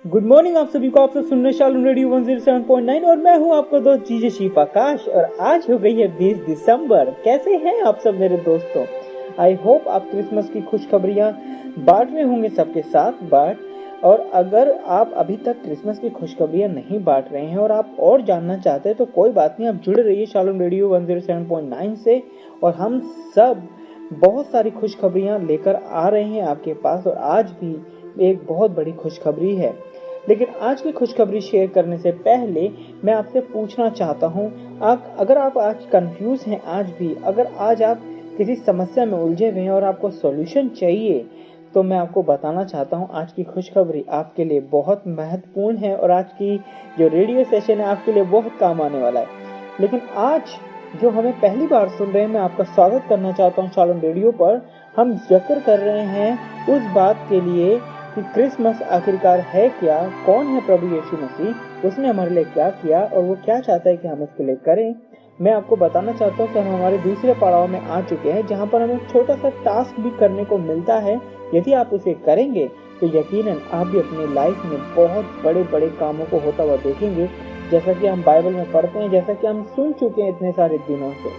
Good morning आप सभी को। आप सब सुन रहे शालून रेडियो 107.9 और मैं हूं आपका दोस्त जीजे शिव आकाश। और आज हो गई है 20 दिसंबर। कैसे हैं आप सब मेरे दोस्तों? आई होप आप क्रिसमस की खुशखबरियां बांट रहे होंगे सबके साथ और अगर आप अभी तक क्रिसमस की खुशखबरियां नहीं बांट रहे हैं और आप और जानना चाहते हैं तो कोई बात नहीं, आप जुड़े रहिए शालून रेडियो 107.9 से। और हम सब बहुत सारी खुशखबरियां लेकर आ रहे हैं आपके पास। और आज भी एक बहुत बड़ी खुशखबरी है, लेकिन आज की खुशखबरी शेयर करने से पहले मैं आपसे पूछना चाहता हूं, अगर आप आज कंफ्यूज हैं, आज भी अगर आज आप किसी समस्या में उलझे हुए हैं और आपको सॉल्यूशन चाहिए, तो मैं आपको बताना चाहता हूं आज की खुशखबरी आपके लिए बहुत महत्वपूर्ण है और आज की जो रेडियो सेशन है आपके लिए बहुत काम आने वाला है। लेकिन आज जो हमें पहली बार सुन रहे हैं, मैं आपका स्वागत करना चाहता हूं शालून रेडियो पर। हम जिक्र कर रहे हैं उस बात के लिए कि क्रिसमस आखिरकार है क्या, कौन है प्रभु यीशु मसीह, उसने हमारे लिए क्या किया और वो क्या चाहता है कि हम उसके लिए करें। मैं आपको बताना चाहता हूँ कि हम हमारे दूसरे पड़ाव में आ चुके हैं, जहाँ पर हमें छोटा सा टास्क भी करने को मिलता है। यदि आप उसे करेंगे तो यकीनन आप भी अपनी लाइफ में बहुत बड़े बड़े कामों को होता हुआ देखेंगे, जैसा कि हम बाइबल में पढ़ते हैं, जैसा कि हम सुन चुके हैं इतने सारे दिनों से।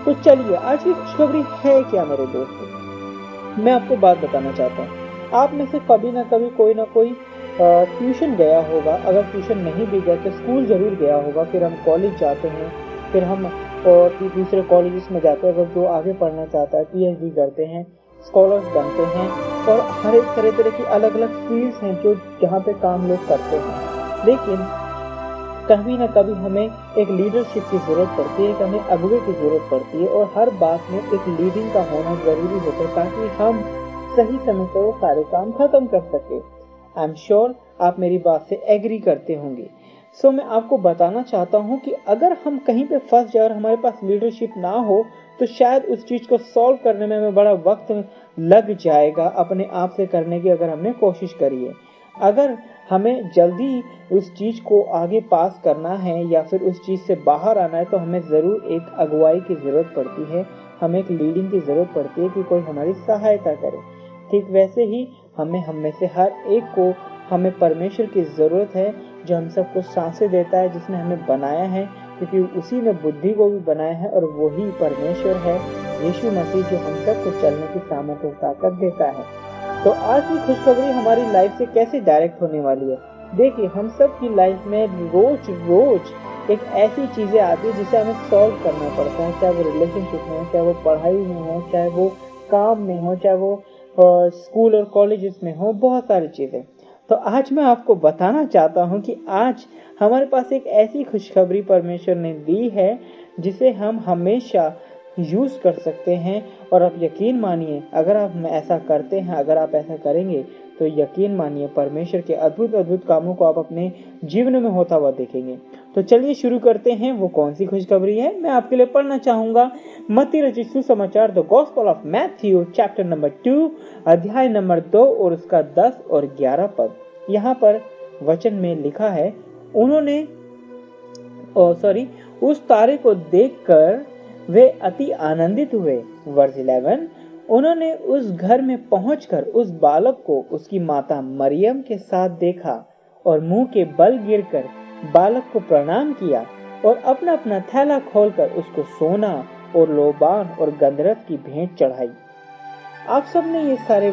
तो चलिए, आज की खुशखबरी है क्या मेरे दोस्तों? मैं आपको बात बताना चाहता हूँ। आप में से कभी ना कभी कोई ना कोई ट्यूशन गया होगा। अगर ट्यूशन नहीं भी गया तो स्कूल जरूर गया होगा। फिर हम कॉलेज जाते हैं, फिर हम और दूसरे कॉलेजेस में जाते हैं। अगर जो आगे पढ़ना चाहता है पीएचडी करते हैं, स्कॉलर्स बनते हैं और हर एक तरह की अलग अलग फील्ड्स हैं जो जहाँ पे काम लोग करते हैं। लेकिन कभी ना कभी हमें एक लीडरशिप की जरूरत पड़ती है, हमें अगुवे की जरूरत पड़ती है और हर बात में एक लीडिंग का होना जरूरी होता है ताकि हम सही समय पर वो सारे काम खत्म कर सके। आई एम श्योर आप मेरी बात से एग्री करते होंगे। सो मैं आपको बताना चाहता हूँ कि अगर हम कहीं पे फंस जाए और हमारे पास लीडरशिप ना हो तो शायद उस चीज को सॉल्व करने में हमें बड़ा वक्त लग जाएगा अपने आप से करने की अगर हमने कोशिश करी है। अगर हमें जल्दी उस चीज को आगे पास करना है या फिर उस चीज से बाहर आना है तो हमें जरूर एक अगुवाई की जरूरत पड़ती है, हमें एक लीडिंग की जरूरत पड़ती है कि कोई हमारी सहायता करे। ठीक वैसे ही हम में से हर एक को हमें परमेश्वर की जरूरत है, जो हम सबको सांसें देता है, जिसने हमें बनाया है, क्योंकि उसी ने बुद्धि को भी बनाया है और वही परमेश्वर है यीशु मसीह, जो हम सबको चलने की सामर्थ्य और ताकत देता है। तो आज की खुशखबरी हमारी लाइफ से कैसे डायरेक्ट होने वाली है। देखिए, हम सब की लाइफ में रोज एक ऐसी चीजें आती है जिसे हमें सॉल्व करना पड़ता है, चाहे वो रिलेशनशिप में हो, चाहे वो पढ़ाई में हो, चाहे वो काम में हो, चाहे वो स्कूल और कॉलेजेस में हो, बहुत सारी चीजें। तो आज मैं आपको बताना चाहता हूं कि आज हमारे पास एक ऐसी खुशखबरी परमेश्वर ने दी है जिसे हम हमेशा यूज कर सकते हैं। और आप यकीन मानिए, अगर आप ऐसा करते हैं, अगर आप ऐसा करेंगे तो यकीन मानिए परमेश्वर के अद्भुत अद्भुत कामों को आप अपने जीवन में होता हुआ देखेंगे। तो चलिए शुरू करते हैं। वो कौन सी खुशखबरी है, मैं आपके लिए पढ़ना चाहूंगा। मत्ती रचित सुसमाचार the gospel of Matthew chapter number 2 अध्याय नंबर 2 और उसका 10 और 11 पद। यहाँ पर वचन में लिखा है, उन्होंने उस तारे को देखकर वे अति आनंदित हुए। वर्स 11, उन्होंने उस घर में पहुंचकर उस बालक को उसकी माता मरियम के साथ देखा और मुंह के बल गिरकर बालक को प्रणाम किया और अपना अपना थैला खोलकर उसको सोना और लोबान और गंधरस की भेंट चढ़ाई। आप सब ने ये सारे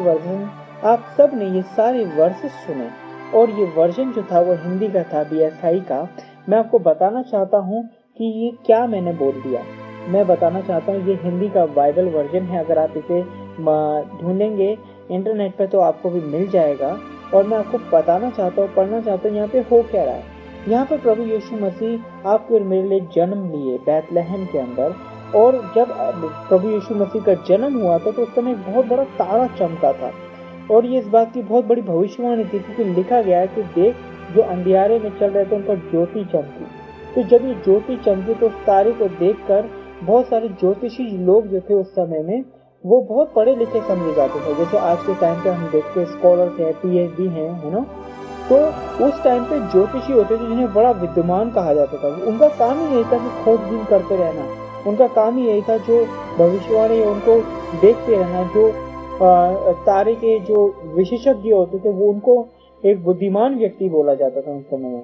वर्सेस सुने और ये वर्जन जो था वो हिंदी का था, बीएसआई का। मैं आपको बताना चाहता हूँ कि ये क्या मैंने बोल दिया। मैं बताना चाहता हूँ ये हिंदी का बाइबल वर्जन है। अगर आप इसे ढूंढेंगे इंटरनेट पे तो आपको भी मिल जाएगा। और मैं आपको बताना चाहता हूँ, पढ़ना चाहता हूँ यहाँ पे हो क्या रहा है। यहाँ पे प्रभु यीशु मसीह आपके और मेरे लिए जन्म लिए बैतलहम के अंदर। और जब प्रभु यीशु मसीह का जन्म हुआ था तो उस समय एक बहुत बड़ा तारा चमका था और ये इस बात की बहुत बड़ी भविष्यवाणी थी, क्योंकि लिखा गया है कि देख, जो अंधियारे में चल रहे थे उन पर ज्योति चमकी। तो जब ये ज्योति चमकी तो उस तारे को देखकर बहुत सारे ज्योतिषी लोग जो थे उस समय में, वो बहुत पढ़े लिखे समझे जाते थे। जैसे आज के टाइम पे हम देखते हैं स्कॉलर्स हैं, पीएचडी हैं, है ना। तो उस टाइम पे ज्योतिषी होते थे जिन्हें बड़ा विद्वान कहा जाता था। उनका काम ही यही था कि खोजबीन करते रहना। उनका काम ही यही था, जो भविष्यवाणी है उनको देखते रहना। जो तारे के जो विशेषज्ञ होते थे वो उनको एक बुद्धिमान व्यक्ति बोला जाता था उस समय में।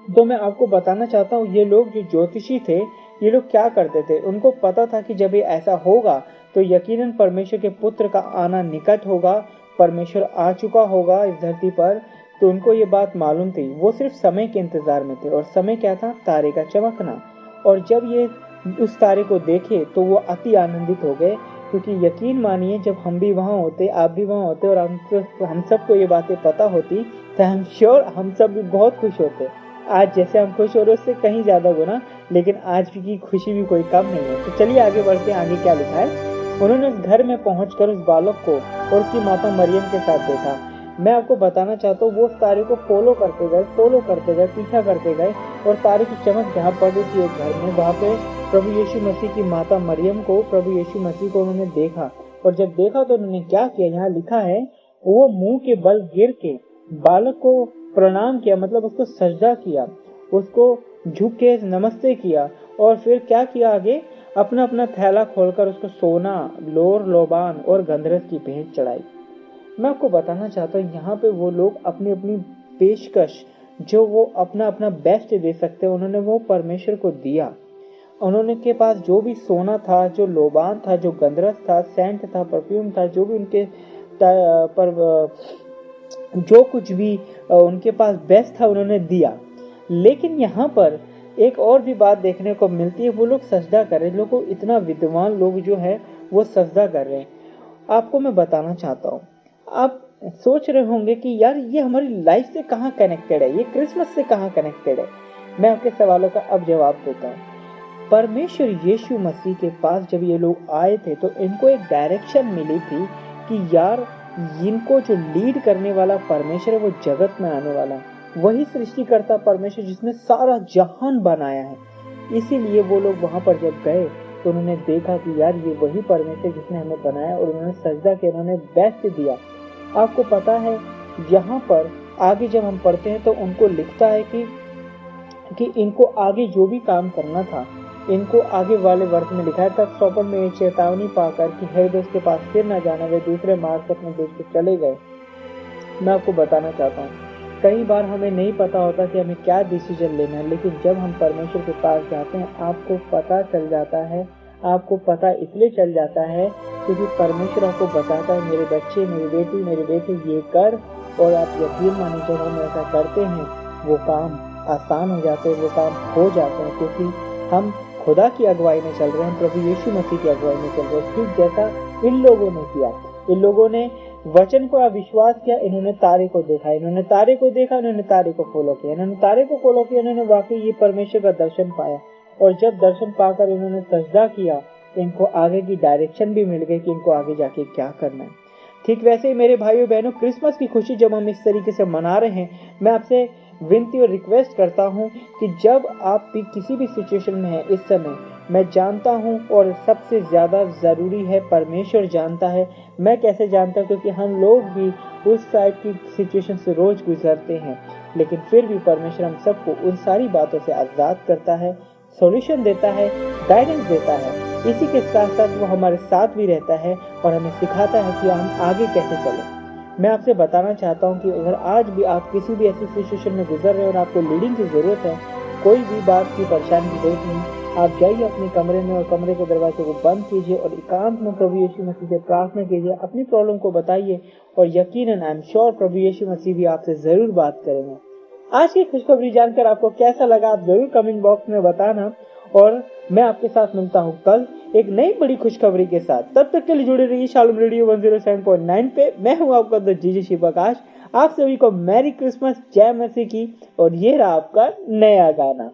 तो मैं आपको बताना चाहता हूँ, ये लोग जो ज्योतिषी थे, ये लोग क्या करते थे, उनको पता था कि जब ये ऐसा होगा तो यकीनन परमेश्वर के पुत्र का आना निकट होगा, परमेश्वर आ चुका होगा इस धरती पर। तो उनको ये बात मालूम थी, वो सिर्फ समय के इंतजार में थे। और समय क्या था? तारे का चमकना। और जब ये उस तारे को देखे तो वो अति आनंदित हो गए, क्योंकि यकीन मानिए जब हम भी वहाँ होते, आप भी वहाँ होते और हम सबको ये बातें पता होती तो हम श्योर हम सब भी बहुत खुश होते। आज जैसे हम खुश हो रहे उससे कहीं ज्यादा गुना, लेकिन आज की खुशी भी कोई कम नहीं है। तो चलिए आगे बढ़ते हैं। आगे क्या लिखा है? उन्होंने उस घर में पहुंचकर उस बालक को और उसकी माता मरियम के साथ देखा। मैं आपको बताना चाहता हूँ, वो उस तारे को फॉलो करते गए, पीछा करते गए, और तारे की चमक जहाँ पड़ रही थी एक घर में, वहाँ पे प्रभु यीशु मसीह की माता मरियम को, प्रभु यीशु मसीह को उन्होंने देखा। और जब देखा तो उन्होंने क्या किया? यहाँ लिखा है, वो मुंह के बल गिर के बालक को प्रणाम किया, मतलब उसको सजदा किया, उसको झुक के नमस्ते किया। और फिर क्या किया आगे? अपना अपना थैला खोलकर उसको सोना, लोर, लोबान और गंधरस की भेंट चढ़ाई। मैं आपको बताना चाहता हूँ, यहाँ पे वो लोग अपनी अपनी पेशकश, जो वो अपना अपना बेस्ट दे सकते हैं, उन्होंने वो परमेश्वर को दिया। उन्होंने के पास जो भी सोना था, जो लोबान था, जो गंधरस था, सेंट था, परफ्यूम था, जो भी उनके पर जो कुछ भी उनके पास बेस्ट था उन्होंने दिया। लेकिन यहाँ पर एक और भी बात देखने को मिलती है, वो लोग सजदा कर रहे हैं। लोगों, इतना विद्वान लोग जो है वो सजदा कर रहे हैं। आपको मैं बताना चाहता हूँ, आप सोच रहे होंगे कि यार ये हमारी लाइफ से कहाँ कनेक्टेड है, ये क्रिसमस से कहाँ कनेक्टेड है। मैं आपके सवालों का अब जवाब देता हूँ। परमेश्वर यीशु मसीह के पास जब ये लोग आए थे तो इनको एक डायरेक्शन मिली थी कि यार इनको जो लीड करने वाला परमेश्वर है वो जगत में आने वाला है, वही सृष्टिकर्ता परमेश्वर जिसने सारा जहान बनाया है। इसीलिए वो लोग वहां पर जब गए तो उन्होंने देखा कि यार ये वही परमेश्वर जिसने हमें बनाया, और उन्होंने सजदा किया, उन्होंने बेस्ट दिया। आपको पता है यहाँ पर आगे जब हम पढ़ते हैं तो उनको लिखता है कि इनको आगे जो भी काम करना था, इनको आगे वाले वर्ष में लिखा है। तब सौपन में चेतावनी पाकर कि हेरोदेस के पास फिर न जाना, वे दूसरे मार्ग से अपने देश को चले गए। मैं आपको बताना चाहता हूँ, कई बार हमें नहीं पता होता कि हमें क्या डिसीजन लेना है, लेकिन जब हम परमेश्वर के पास जाते हैं आपको पता चल जाता है। आपको पता इसलिए चल जाता है क्योंकि परमेश्वर आपको बताता है, मेरे बच्चे, मेरी बेटी, मेरे बेटे ये कर, और आप यकीन मानिए जब हम ऐसा करते हैं वो काम आसान हो जाते हैं, वो काम हो जाते हैं, क्योंकि हम खुदा की अगुवाई में चल रहे हैं, प्रभु यीशु मसीह की अगुवाई में चल रहे हैं। ठीक जैसा इन लोगों ने किया, इन लोगों ने वचन को अविश्वास किया, इन्होंने तारे को देखा, इन्होंने तारे को देखा, इन्होंने तारे को फॉलो किया, इन्होंने तारे को फॉलो किया, इन्होंने वाकई ये परमेश्वर का दर्शन पाया। और जब दर्शन पाकर इन्होंने सजदा किया, इनको आगे की डायरेक्शन भी मिल गई कि इनको आगे जाके क्या करना है। ठीक वैसे ही मेरे भाइयों बहनों, क्रिसमस की खुशी जब हम इस तरीके से मना रहे हैं, मैं आपसे विनती और रिक्वेस्ट करता हूं कि जब आप भी किसी भी सिचुएशन में हैं इस समय, मैं जानता हूं और सबसे ज्यादा जरूरी है परमेश्वर जानता है। मैं कैसे जानता हूं? क्योंकि हम लोग भी उस टाइप की सिचुएशन से रोज गुजरते हैं, लेकिन फिर भी परमेश्वर हम सबको उन सारी बातों से आजाद करता है, सॉल्यूशन देता है, गाइडेंस देता है। इसी के साथ साथ वो हमारे साथ भी रहता है और हमें सिखाता है कि हम आगे कैसे चलें। मैं आपसे बताना चाहता हूं कि अगर आज भी आप किसी भी ऐसी सिचुएशन में गुजर रहे हैं और आपको लीडिंग की जरूरत है, कोई भी बात की परेशानी की जरूरत नहीं, आप जाइए अपने कमरे में और कमरे के दरवाजे को बंद कीजिए और एकांत में प्रभु यीशु मसीह से प्रार्थना कीजिए, अपनी प्रॉब्लम को बताइए, और यकीनन आई एम श्योर प्रभु यीशु मसीह भी आपसे जरूर बात करेंगे। आज की खुशखबरी जानकर आपको कैसा लगा आप जरूर कमेंट बॉक्स में बताना, और मैं आपके साथ मिलता हूँ कल एक नई बड़ी खुशखबरी के साथ। तब तक के लिए जुड़े रहिए शालोम रेडियो 107.9 पे। मैं हूँ आपका दोस्त जीजे शिव प्रकाश। आप सभी को मैरी क्रिसमस, जय मसीह की। और ये रहा आपका नया गाना।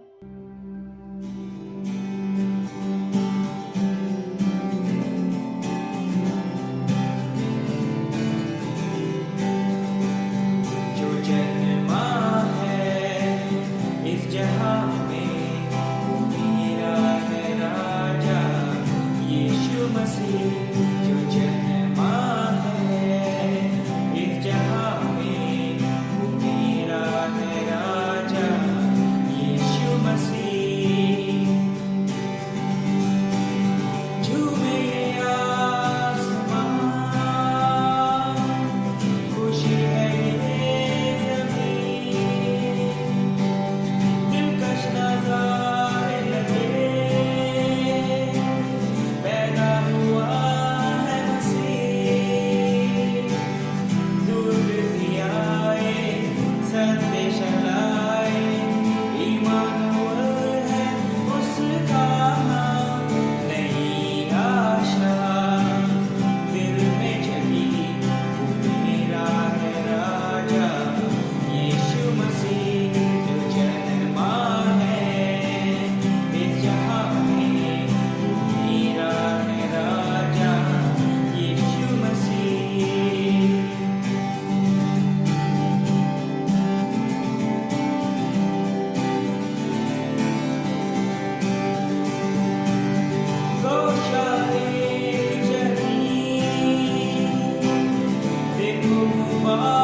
हाँ